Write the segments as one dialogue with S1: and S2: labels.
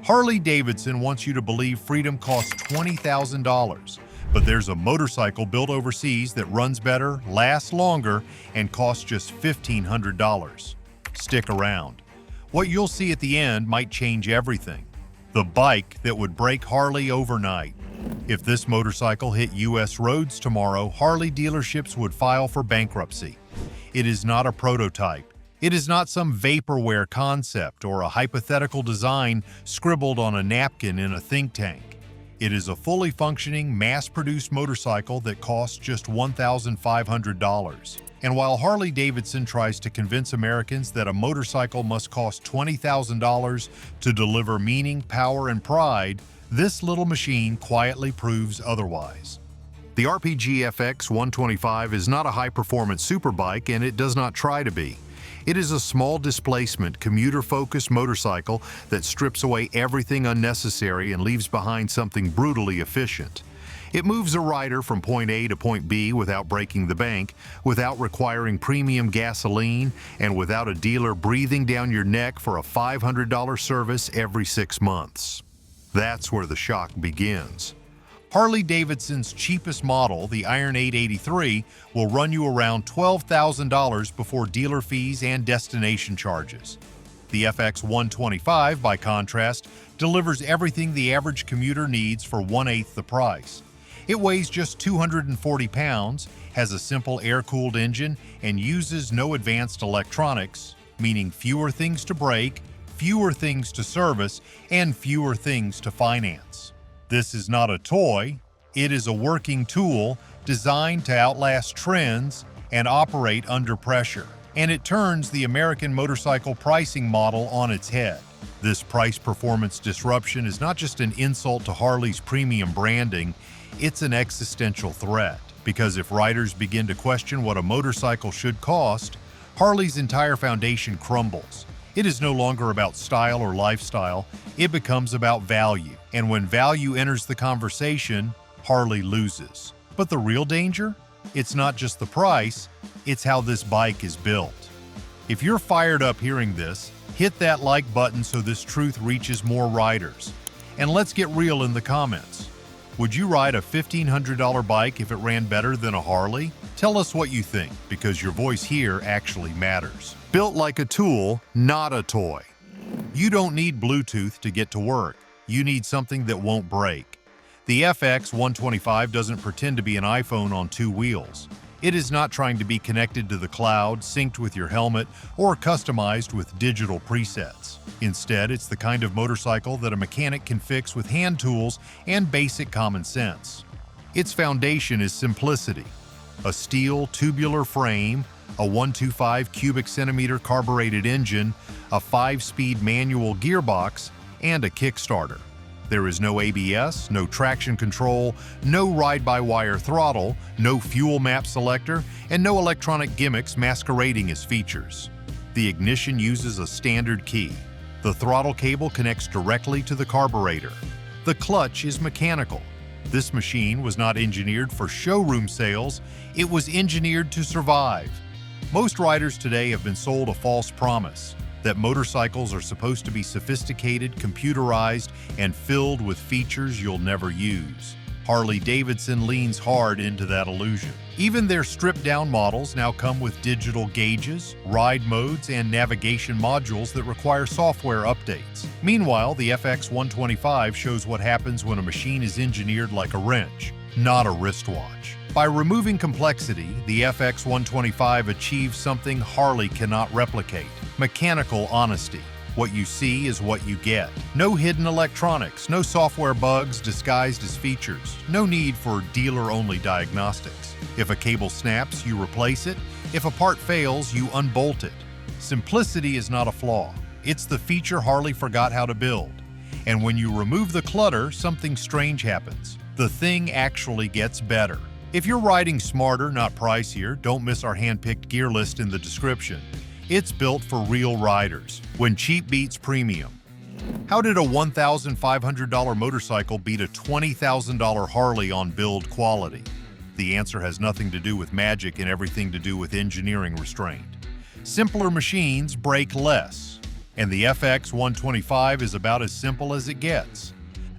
S1: Harley-Davidson wants you to believe freedom costs $20,000, but there's a motorcycle built overseas that runs better, lasts longer, and costs just $1,500. Stick around. What you'll see at the end might change everything. The bike that would break Harley overnight. If this motorcycle hit U.S. roads tomorrow, Harley dealerships would file for bankruptcy. It is not a prototype. It is not some vaporware concept or a hypothetical design scribbled on a napkin in a think tank. It is a fully functioning, mass-produced motorcycle that costs just $1,500. And while Harley-Davidson tries to convince Americans that a motorcycle must cost $20,000 to deliver meaning, power, and pride, this little machine quietly proves otherwise. The RPG FX 125 is not a high-performance superbike, and it does not try to be. It is a small displacement, commuter-focused motorcycle that strips away everything unnecessary and leaves behind something brutally efficient. It moves a rider from point A to point B without breaking the bank, without requiring premium gasoline, and without a dealer breathing down your neck for a $500 service every 6 months. That's where the shock begins. Harley-Davidson's cheapest model, the Iron 883, will run you around $12,000 before dealer fees and destination charges. The FX 125, by contrast, delivers everything the average commuter needs for 1/8 the price. It weighs just 240 pounds, has a simple air-cooled engine, and uses no advanced electronics, meaning fewer things to break, fewer things to service, and fewer things to finance. This is not a toy, it is a working tool designed to outlast trends and operate under pressure. And it turns the American motorcycle pricing model on its head. This price-performance disruption is not just an insult to Harley's premium branding, it's an existential threat. Because if riders begin to question what a motorcycle should cost, Harley's entire foundation crumbles. It is no longer about style or lifestyle, it becomes about value. And when value enters the conversation, Harley loses. But the real danger? It's not just the price, it's how this bike is built. If you're fired up hearing this, hit that like button so this truth reaches more riders. And let's get real in the comments. Would you ride a $1,500 bike if it ran better than a Harley? Tell us what you think, because your voice here actually matters. Built like a tool, not a toy. You don't need Bluetooth to get to work. You need something that won't break. The FX 125 doesn't pretend to be an iPhone on 2 wheels. It is not trying to be connected to the cloud, synced with your helmet, or customized with digital presets. Instead, it's the kind of motorcycle that a mechanic can fix with hand tools and basic common sense. Its foundation is simplicity. A steel tubular frame, a 125 cubic centimeter carbureted engine, a 5-speed manual gearbox, and a Kickstarter. There is no ABS, no traction control, no ride-by-wire throttle, no fuel map selector, and no electronic gimmicks masquerading as features. The ignition uses a standard key. The throttle cable connects directly to the carburetor. The clutch is mechanical. This machine was not engineered for showroom sales, it was engineered to survive. Most riders today have been sold a false promise that motorcycles are supposed to be sophisticated, computerized, and filled with features you'll never use. Harley-Davidson leans hard into that illusion. Even their stripped-down models now come with digital gauges, ride modes, and navigation modules that require software updates. Meanwhile, the FX 125 shows what happens when a machine is engineered like a wrench, not a wristwatch. By removing complexity, the FX 125 achieves something Harley cannot replicate: mechanical honesty. What you see is what you get. No hidden electronics, no software bugs disguised as features, no need for dealer-only diagnostics. If a cable snaps, you replace it. If a part fails, you unbolt it. Simplicity is not a flaw. It's the feature Harley forgot how to build. And when you remove the clutter, something strange happens. The thing actually gets better. If you're riding smarter, not pricier, don't miss our hand-picked gear list in the description. It's built for real riders, when cheap beats premium. How did a $1,500 motorcycle beat a $20,000 Harley on build quality? The answer has nothing to do with magic and everything to do with engineering restraint. Simpler machines break less. And the FX 125 is about as simple as it gets.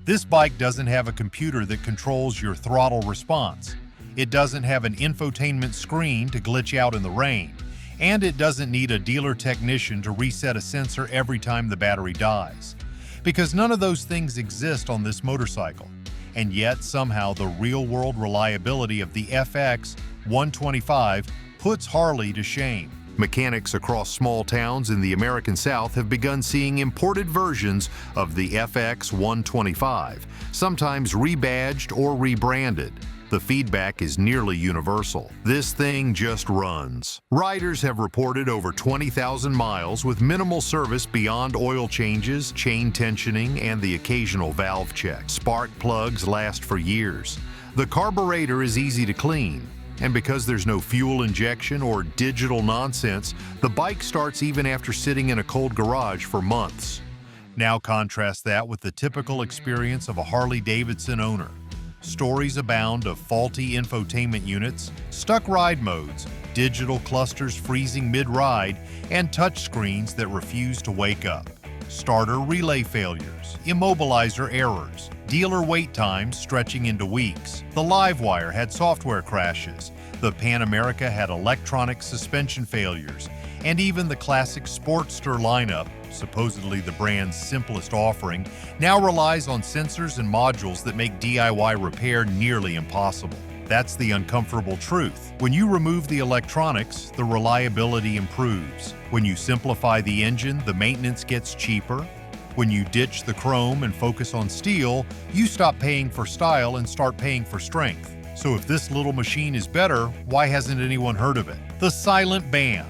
S1: This bike doesn't have a computer that controls your throttle response. It doesn't have an infotainment screen to glitch out in the rain. And it doesn't need a dealer technician to reset a sensor every time the battery dies. Because none of those things exist on this motorcycle. And yet, somehow, the real-world reliability of the FX 125 puts Harley to shame. Mechanics across small towns in the American South have begun seeing imported versions of the FX 125, sometimes rebadged or rebranded. The feedback is nearly universal. This thing just runs. Riders have reported over 20,000 miles with minimal service beyond oil changes, chain tensioning, and the occasional valve check. Spark plugs last for years. The carburetor is easy to clean. And because there's no fuel injection or digital nonsense, the bike starts even after sitting in a cold garage for months. Now contrast that with the typical experience of a Harley-Davidson owner. Stories abound of faulty infotainment units, stuck ride modes, digital clusters freezing mid-ride, and touchscreens that refuse to wake up. Starter relay failures, immobilizer errors, dealer wait times stretching into weeks. The Livewire had software crashes. The Pan America had electronic suspension failures. And even the classic Sportster lineup, supposedly the brand's simplest offering, now relies on sensors and modules that make DIY repair nearly impossible. That's the uncomfortable truth. When you remove the electronics, the reliability improves. When you simplify the engine, the maintenance gets cheaper. When you ditch the chrome and focus on steel, you stop paying for style and start paying for strength. So if this little machine is better, why hasn't anyone heard of it? The silent ban.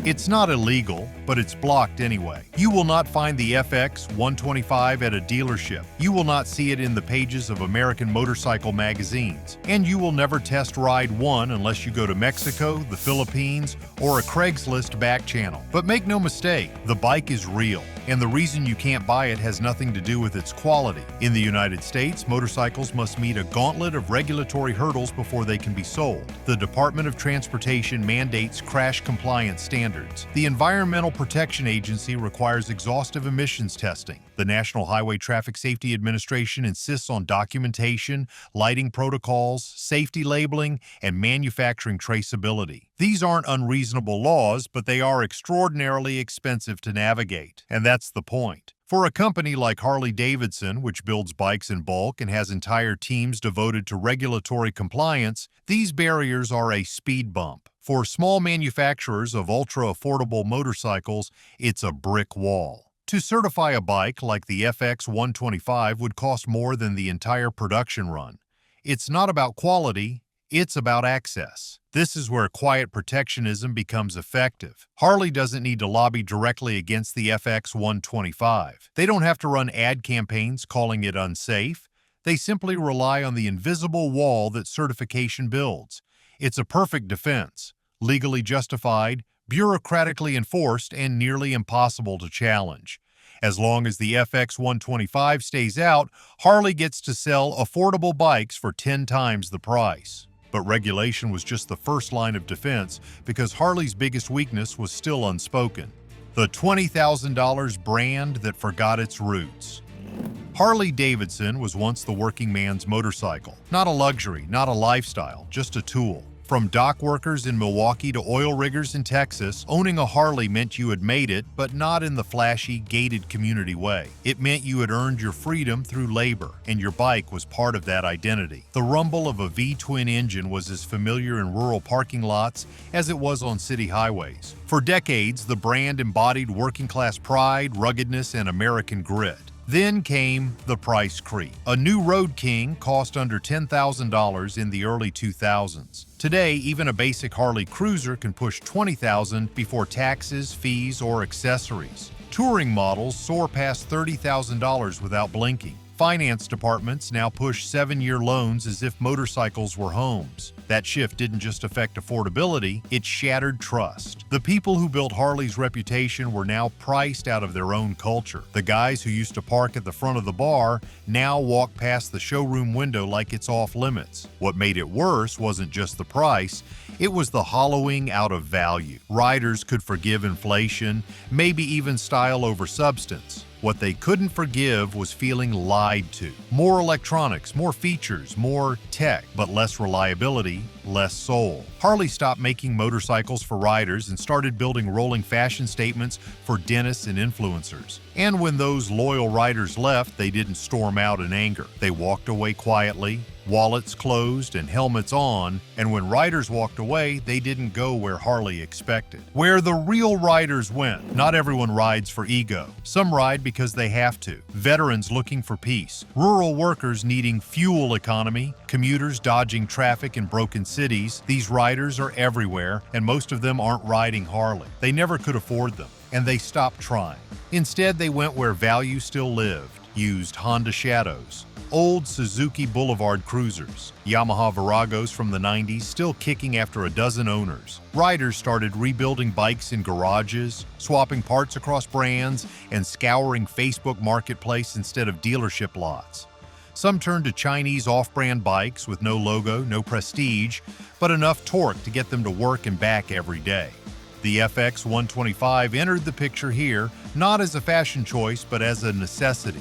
S1: It's not illegal, but it's blocked anyway. You will not find the FX 125 at a dealership. You will not see it in the pages of American motorcycle magazines. And you will never test ride one unless you go to Mexico, the Philippines, or a Craigslist back channel. But make no mistake, the bike is real. And the reason you can't buy it has nothing to do with its quality. In the United States, motorcycles must meet a gauntlet of regulatory hurdles before they can be sold. The Department of Transportation mandates crash compliance standards. The Environmental Protection Agency requires exhaustive emissions testing. The National Highway Traffic Safety Administration insists on documentation, lighting protocols, safety labeling, and manufacturing traceability. These aren't unreasonable laws, but they are extraordinarily expensive to navigate. And that's the point. For a company like Harley-Davidson, which builds bikes in bulk and has entire teams devoted to regulatory compliance, these barriers are a speed bump. For small manufacturers of ultra-affordable motorcycles, it's a brick wall. To certify a bike like the FX 125 would cost more than the entire production run. It's not about quality, it's about access. This is where quiet protectionism becomes effective. Harley doesn't need to lobby directly against the FX 125. They don't have to run ad campaigns calling it unsafe. They simply rely on the invisible wall that certification builds. It's a perfect defense, legally justified, bureaucratically enforced, and nearly impossible to challenge. As long as the FX 125 stays out, Harley gets to sell affordable bikes for 10 times the price. But regulation was just the first line of defense because Harley's biggest weakness was still unspoken. The $20,000 brand that forgot its roots. Harley-Davidson was once the working man's motorcycle. Not a luxury, not a lifestyle, just a tool. From dock workers in Milwaukee to oil riggers in Texas, owning a Harley meant you had made it, but not in the flashy, gated community way. It meant you had earned your freedom through labor, and your bike was part of that identity. The rumble of a V-twin engine was as familiar in rural parking lots as it was on city highways. For decades, the brand embodied working-class pride, ruggedness, and American grit. Then came the price creep. A new Road King cost under $10,000 in the early 2000s. Today, even a basic Harley Cruiser can push $20,000 before taxes, fees, or accessories. Touring models soar past $30,000 without blinking. Finance departments now push 7-year loans as if motorcycles were homes. That shift didn't just affect affordability, it shattered trust. The people who built Harley's reputation were now priced out of their own culture. The guys who used to park at the front of the bar now walk past the showroom window like it's off limits. What made it worse wasn't just the price, it was the hollowing out of value. Riders could forgive inflation, maybe even style over substance. What they couldn't forgive was feeling lied to. More electronics, more features, more tech, but less reliability, less soul. Harley stopped making motorcycles for riders and started building rolling fashion statements for dentists and influencers. And when those loyal riders left, they didn't storm out in anger. They walked away quietly, wallets closed and helmets on, and when riders walked away, they didn't go where Harley expected. Where the real riders went. Not everyone rides for ego. Some ride because they have to. Veterans looking for peace. Rural workers needing fuel economy. Commuters dodging traffic in broken cities. These riders are everywhere, and most of them aren't riding Harley. They never could afford them, and they stopped trying. Instead, they went where value still lived. Used Honda Shadows, old Suzuki Boulevard Cruisers, Yamaha Viragos from the 90s still kicking after a dozen owners. Riders started rebuilding bikes in garages, swapping parts across brands, and scouring Facebook Marketplace instead of dealership lots. Some turned to Chinese off-brand bikes with no logo, no prestige, but enough torque to get them to work and back every day. The FX 125 entered the picture here, not as a fashion choice, but as a necessity.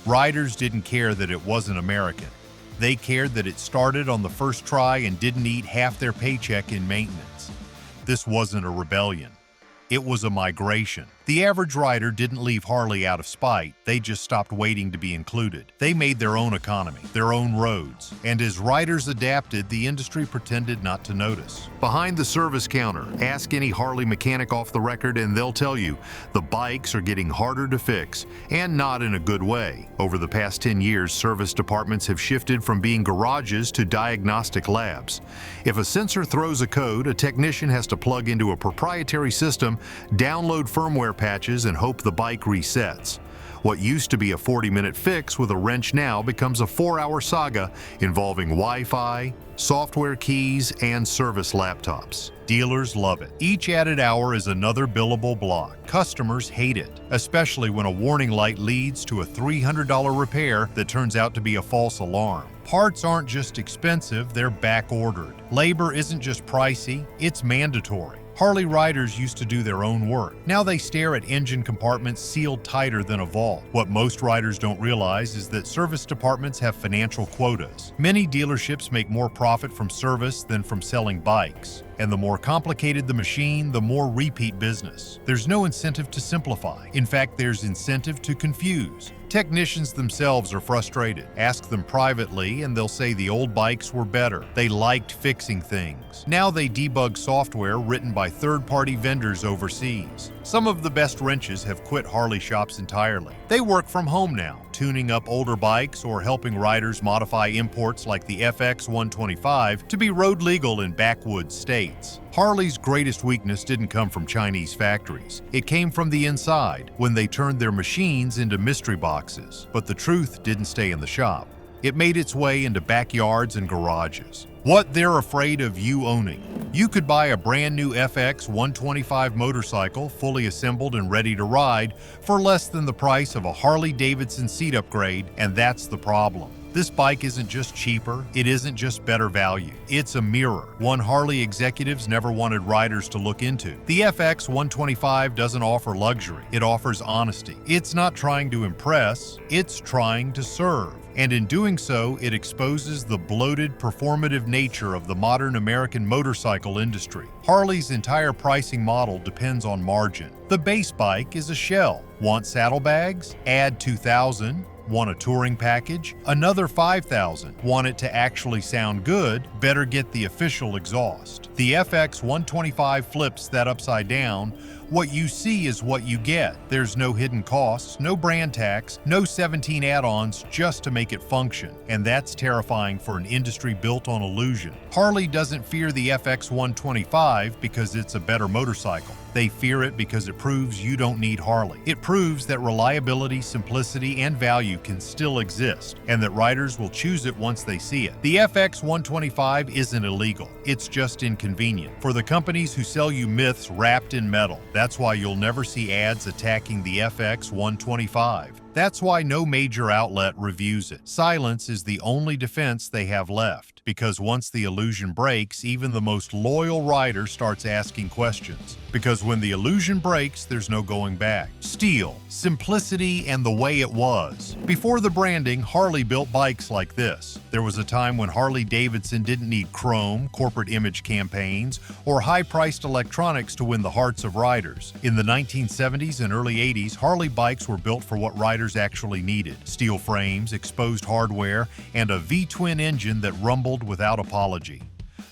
S1: Riders didn't care that it wasn't American. They cared that it started on the first try and didn't eat half their paycheck in maintenance. This wasn't a rebellion. It was a migration. The average rider didn't leave Harley out of spite, they just stopped waiting to be included. They made their own economy, their own roads, and as riders adapted, the industry pretended not to notice. Behind the service counter, ask any Harley mechanic off the record and they'll tell you the bikes are getting harder to fix, and not in a good way. Over the past 10 years, service departments have shifted from being garages to diagnostic labs. If a sensor throws a code, a technician has to plug into a proprietary system, download firmware patches, and hope the bike resets. What used to be a 40-minute fix with a wrench now becomes a 4-hour saga involving Wi-Fi, software keys, and service laptops. Dealers love it. Each added hour is another billable block. Customers hate it, especially when a warning light leads to a $300 repair that turns out to be a false alarm. Parts aren't just expensive, they're back-ordered. Labor isn't just pricey, it's mandatory. Harley riders used to do their own work. Now they stare at engine compartments sealed tighter than a vault. What most riders don't realize is that service departments have financial quotas. Many dealerships make more profit from service than from selling bikes. And the more complicated the machine, the more repeat business. There's no incentive to simplify. In fact, there's incentive to confuse. Technicians themselves are frustrated. Ask them privately and they'll say the old bikes were better. They liked fixing things. Now they debug software written by third-party vendors overseas. Some of the best wrenches have quit Harley shops entirely. They work from home now, tuning up older bikes or helping riders modify imports like the FX 125 to be road legal in backwoods states. Harley's greatest weakness didn't come from Chinese factories. It came from the inside, when they turned their machines into mystery boxes. But the truth didn't stay in the shop. It made its way into backyards and garages. What they're afraid of you owning. You could buy a brand new FX 125 motorcycle, fully assembled and ready to ride, for less than the price of a Harley-Davidson seat upgrade, and that's the problem. This bike isn't just cheaper, it isn't just better value. It's a mirror, one Harley executives never wanted riders to look into. The FX 125 doesn't offer luxury, it offers honesty. It's not trying to impress, it's trying to serve. And in doing so, it exposes the bloated, performative nature of the modern American motorcycle industry. Harley's entire pricing model depends on margin. The base bike is a shell. Want saddlebags? Add $2,000. Want a touring package? Another $5,000. Want it to actually sound good? Better get the official exhaust. The FX 125 flips that upside down. What you see is what you get. There's no hidden costs, no brand tax, no 17 add-ons just to make it function. And that's terrifying for an industry built on illusion. Harley doesn't fear the FX 125 because it's a better motorcycle. They fear it because it proves you don't need Harley. It proves that reliability, simplicity, and value can still exist, and that riders will choose it once they see it. The FX 125 isn't illegal. It's just inconvenient for the companies who sell you myths wrapped in metal. That's why you'll never see ads attacking the FX 125. That's why no major outlet reviews it. Silence is the only defense they have left, because once the illusion breaks, even the most loyal rider starts asking questions. Because when the illusion breaks, there's no going back. Steel, simplicity, and the way it was. Before the branding, Harley built bikes like this. There was a time when Harley-Davidson didn't need chrome, corporate image campaigns, or high-priced electronics to win the hearts of riders. In the 1970s and early 80s, Harley bikes were built for what riders actually needed: steel frames, exposed hardware, and a V-twin engine that rumbled without apology.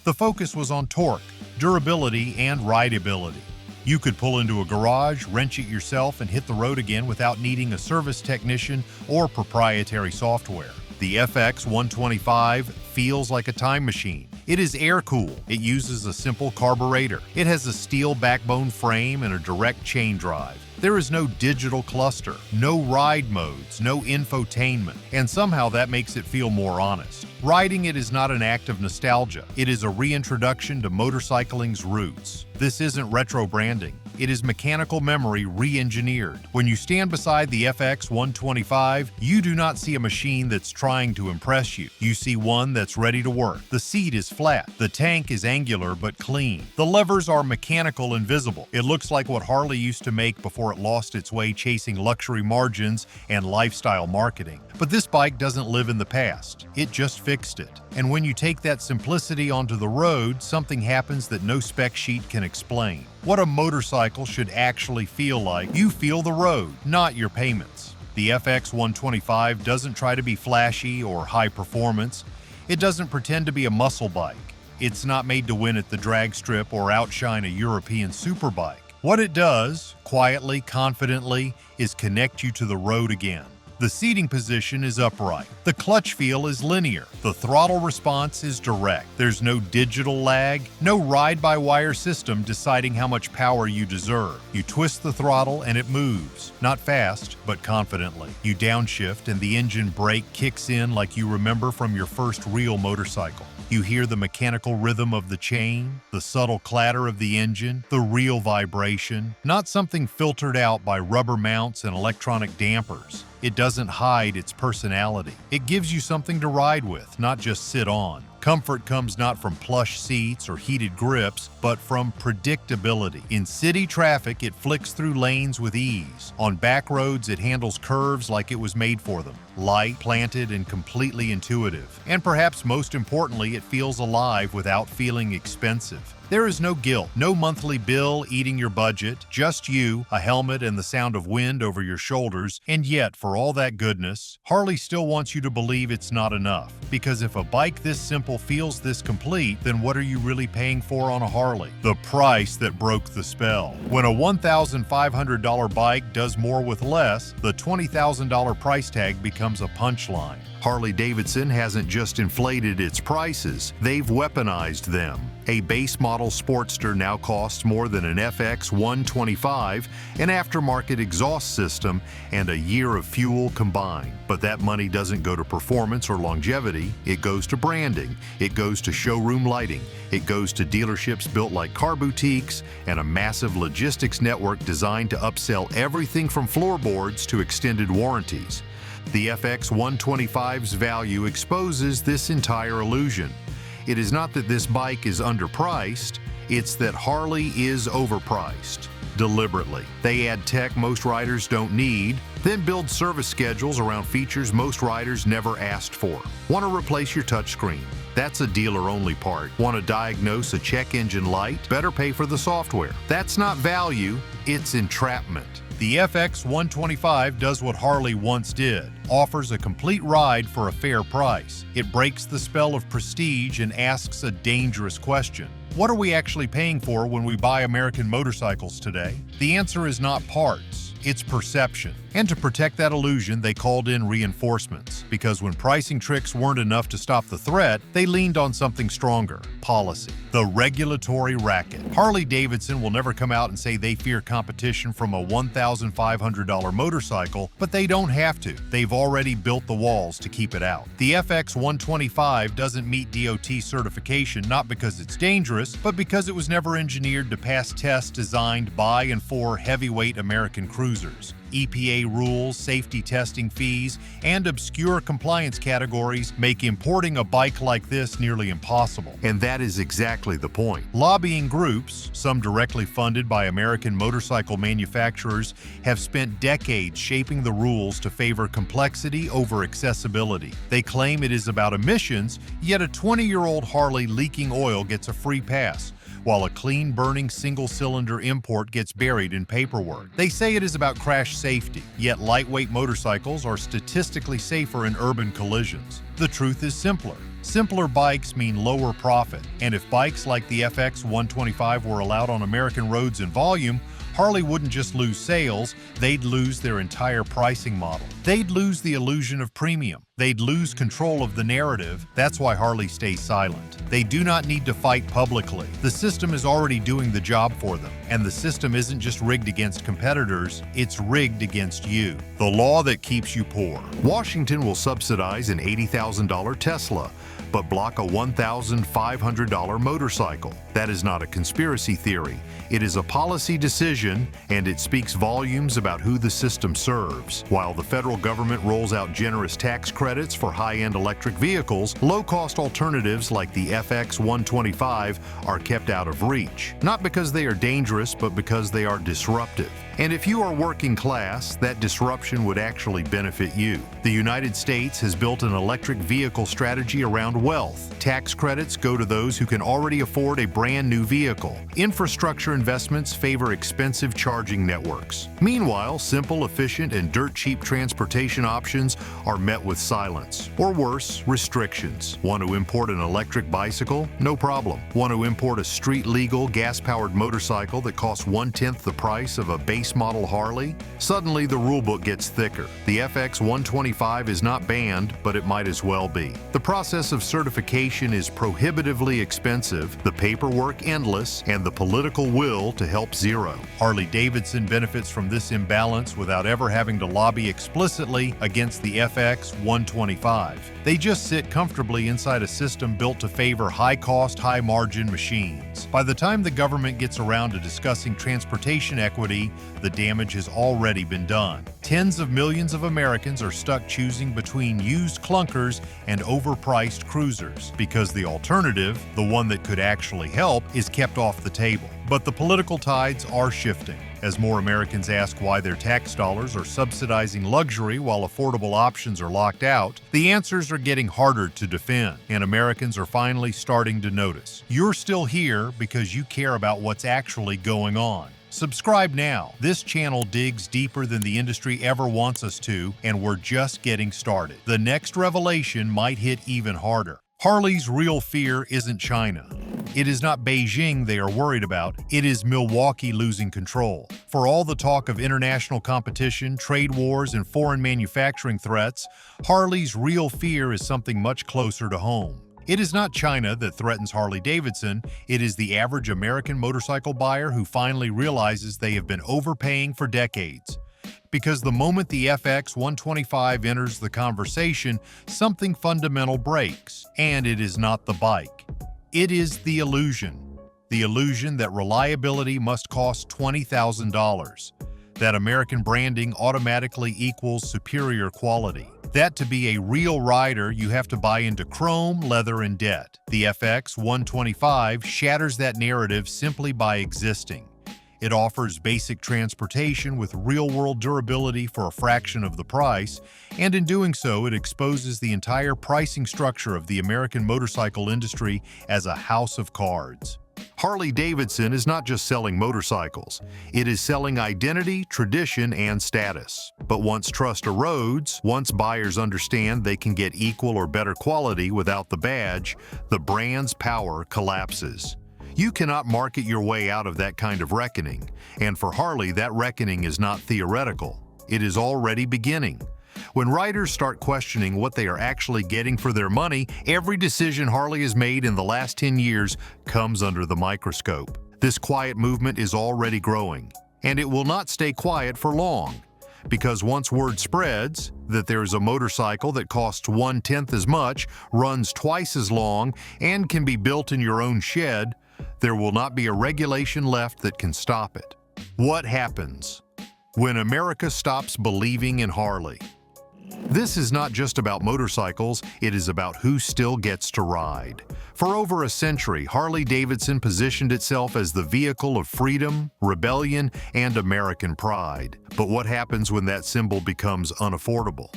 S1: The focus was on torque, durability, and rideability. You could pull into a garage, wrench it yourself, and hit the road again without needing a service technician or proprietary software. The FX 125 feels like a time machine. It is air-cooled. It uses a simple carburetor. It has a steel backbone frame and a direct chain drive. There is no digital cluster, no ride modes, no infotainment, and somehow that makes it feel more honest. Riding it is not an act of nostalgia. It is a reintroduction to motorcycling's roots. This isn't retro branding. It is mechanical memory re-engineered. When you stand beside the FX 125, you do not see a machine that's trying to impress you. You see one that's ready to work. The seat is flat. The tank is angular but clean. The levers are mechanical and visible. It looks like what Harley used to make before it lost its way chasing luxury margins and lifestyle marketing. But this bike doesn't live in the past. It just fixed it. And when you take that simplicity onto the road, something happens that no spec sheet can explain. What a motorcycle should actually feel like. You feel the road, not your payments. The FX 125 doesn't try to be flashy or high performance. It doesn't pretend to be a muscle bike. It's not made to win at the drag strip or outshine a European superbike. What it does, quietly, confidently, is connect you to the road again. The seating position is upright. The clutch feel is linear. The throttle response is direct. There's no digital lag, no ride-by-wire system deciding how much power you deserve. You twist the throttle and it moves. Not fast, but confidently. You downshift and the engine brake kicks in like you remember from your first real motorcycle. You hear the mechanical rhythm of the chain, the subtle clatter of the engine, the real vibration, not something filtered out by rubber mounts and electronic dampers. It doesn't hide its personality. It gives you something to ride with, not just sit on. Comfort comes not from plush seats or heated grips, but from predictability. In city traffic, it flicks through lanes with ease. On back roads, it handles curves like it was made for them. Light, planted, and completely intuitive. And perhaps most importantly, it feels alive without feeling expensive. There is no guilt, no monthly bill eating your budget, just you, a helmet, and the sound of wind over your shoulders. And yet, for all that goodness, Harley still wants you to believe it's not enough. Because if a bike this simple feels this complete, then what are you really paying for on a Harley? The price that broke the spell. When a $1,500 bike does more with less, the $20,000 price tag becomes a punchline. Harley-Davidson hasn't just inflated its prices, they've weaponized them. A base model Sportster now costs more than an FX 125, an aftermarket exhaust system, and a year of fuel combined. But that money doesn't go to performance or longevity, it goes to branding, it goes to showroom lighting, it goes to dealerships built like car boutiques, and a massive logistics network designed to upsell everything from floorboards to extended warranties. The FX 125's value exposes this entire illusion. It is not that this bike is underpriced, it's that Harley is overpriced. Deliberately. They add tech most riders don't need, then build service schedules around features most riders never asked for. Want to replace your touchscreen? That's a dealer-only part. Want to diagnose a check engine light? Better pay for the software. That's not value, it's entrapment. The FX 125 does what Harley once did, offers a complete ride for a fair price. It breaks the spell of prestige and asks a dangerous question. What are we actually paying for when we buy American motorcycles today? The answer is not parts, it's perception. And to protect that illusion, they called in reinforcements, because when pricing tricks weren't enough to stop the threat, they leaned on something stronger: policy. The regulatory racket. Harley-Davidson will never come out and say they fear competition from a $1,500 motorcycle, but they don't have to. They've already built the walls to keep it out. The FX 125 doesn't meet DOT certification not because it's dangerous, but because it was never engineered to pass tests designed by and for heavyweight American cruisers. EPA rules, safety testing fees, and obscure compliance categories make importing a bike like this nearly impossible. And that is exactly the point. Lobbying groups, some directly funded by American motorcycle manufacturers, have spent decades shaping the rules to favor complexity over accessibility. They claim it is about emissions, yet a 20-year-old Harley leaking oil gets a free pass, while a clean-burning single-cylinder import gets buried in paperwork. They say it is about crash safety, yet lightweight motorcycles are statistically safer in urban collisions. The truth is simpler. Simpler bikes mean lower profit, and if bikes like the FX 125 were allowed on American roads in volume, Harley wouldn't just lose sales, they'd lose their entire pricing model. They'd lose the illusion of premium. They'd lose control of the narrative. That's why Harley stays silent. They do not need to fight publicly. The system is already doing the job for them. And the system isn't just rigged against competitors, it's rigged against you. The law that keeps you poor. Washington will subsidize an $80,000 Tesla, but block a $1,500 motorcycle. That is not a conspiracy theory. It is a policy decision, and it speaks volumes about who the system serves. While the federal government rolls out generous tax credits for high-end electric vehicles, low-cost alternatives like the FX 125 are kept out of reach. Not because they are dangerous, but because they are disruptive. And if you are working class, that disruption would actually benefit you. The United States has built an electric vehicle strategy around wealth. Tax credits go to those who can already afford a brand new vehicle. Infrastructure investments favor expensive charging networks. Meanwhile, simple, efficient, and dirt-cheap transportation options are met with silence. Or worse, restrictions. Want to import an electric bicycle? No problem. Want to import a street-legal, gas-powered motorcycle that costs 1/10 the price of a base model Harley? Suddenly the rulebook gets thicker. The FX 125 is not banned, but it might as well be. The process of certification is prohibitively expensive, the paperwork endless, and the political will to help zero. Harley-Davidson benefits from this imbalance without ever having to lobby explicitly against the FX 125. They just sit comfortably inside a system built to favor high-cost, high-margin machines. By the time the government gets around to discussing transportation equity, the damage has already been done. Tens of millions of Americans are stuck choosing between used clunkers and overpriced cruisers, because the alternative, the one that could actually help, is kept off the table. But the political tides are shifting. As more Americans ask why their tax dollars are subsidizing luxury while affordable options are locked out, the answers are getting harder to defend, and Americans are finally starting to notice. You're still here because you care about what's actually going on. Subscribe now. This channel digs deeper than the industry ever wants us to, and we're just getting started. The next revelation might hit even harder. Harley's real fear isn't China. It is not Beijing they are worried about, it is Milwaukee losing control. For all the talk of international competition, trade wars, and foreign manufacturing threats, Harley's real fear is something much closer to home. It is not China that threatens Harley-Davidson, it is the average American motorcycle buyer who finally realizes they have been overpaying for decades. Because the moment the FX 125 enters the conversation, something fundamental breaks, and it is not the bike. It is the illusion that reliability must cost $20,000, that American branding automatically equals superior quality, that to be a real rider you have to buy into chrome, leather, and debt. The FX 125 shatters that narrative simply by existing. It offers basic transportation with real-world durability for a fraction of the price, and in doing so, it exposes the entire pricing structure of the American motorcycle industry as a house of cards. Harley-Davidson is not just selling motorcycles. It is selling identity, tradition, and status. But once trust erodes, once buyers understand they can get equal or better quality without the badge, the brand's power collapses. You cannot market your way out of that kind of reckoning, and for Harley, that reckoning is not theoretical. It is already beginning. When riders start questioning what they are actually getting for their money, every decision Harley has made in the last 10 years comes under the microscope. This quiet movement is already growing, and it will not stay quiet for long. Because once word spreads that there is a motorcycle that costs 1/10 as much, runs twice as long, and can be built in your own shed, there will not be a regulation left that can stop it. What happens when America stops believing in Harley? This is not just about motorcycles, it is about who still gets to ride. For over a century, Harley-Davidson positioned itself as the vehicle of freedom, rebellion, and American pride. But what happens when that symbol becomes unaffordable?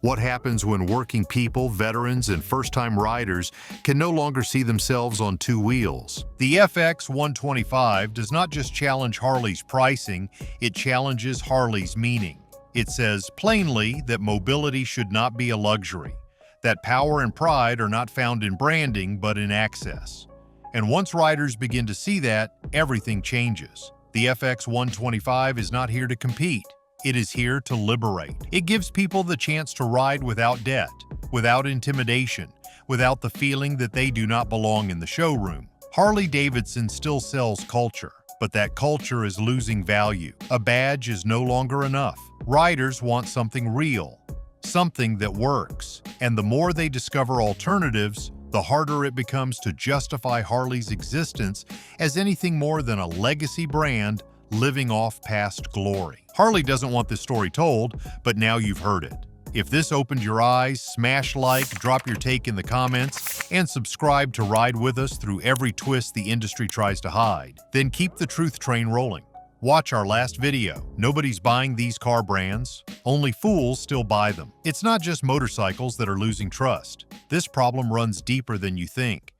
S1: What happens when working people, veterans, and first-time riders can no longer see themselves on two wheels? The FX 125 does not just challenge Harley's pricing, it challenges Harley's meaning. It says plainly that mobility should not be a luxury, that power and pride are not found in branding but in access. And once riders begin to see that, everything changes. The FX 125 is not here to compete. It is here to liberate. It gives people the chance to ride without debt, without intimidation, without the feeling that they do not belong in the showroom. Harley-Davidson still sells culture, but that culture is losing value. A badge is no longer enough. Riders want something real, something that works. And the more they discover alternatives, the harder it becomes to justify Harley's existence as anything more than a legacy brand living off past glory. Harley doesn't want this story told, but now you've heard it. If this opened your eyes, smash like, drop your take in the comments, and subscribe to ride with us through every twist the industry tries to hide. Then keep the truth train rolling. Watch our last video. Nobody's buying these car brands. Only fools still buy them. It's not just motorcycles that are losing trust. This problem runs deeper than you think.